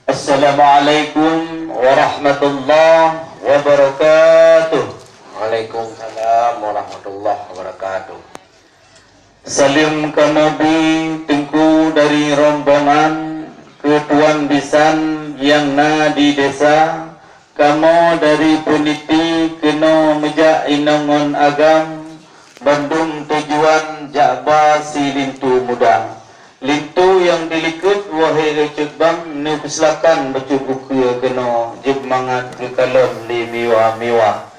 Assalamualaikum warahmatullahi wabarakatuh. Waalaikumsalam warahmatullahi wabarakatuh. Salim Kanobi Tengku dari rombongan Ketuan Bisan yang na di desa. Kamu dari puniti keno meja inongon agam Bandung tujuan Jakba si Lintu Muda. Lintu yang dilikut wahai recek bang ni persilakan baca buku kena jeb mangat ke kalon li miwa-miwa.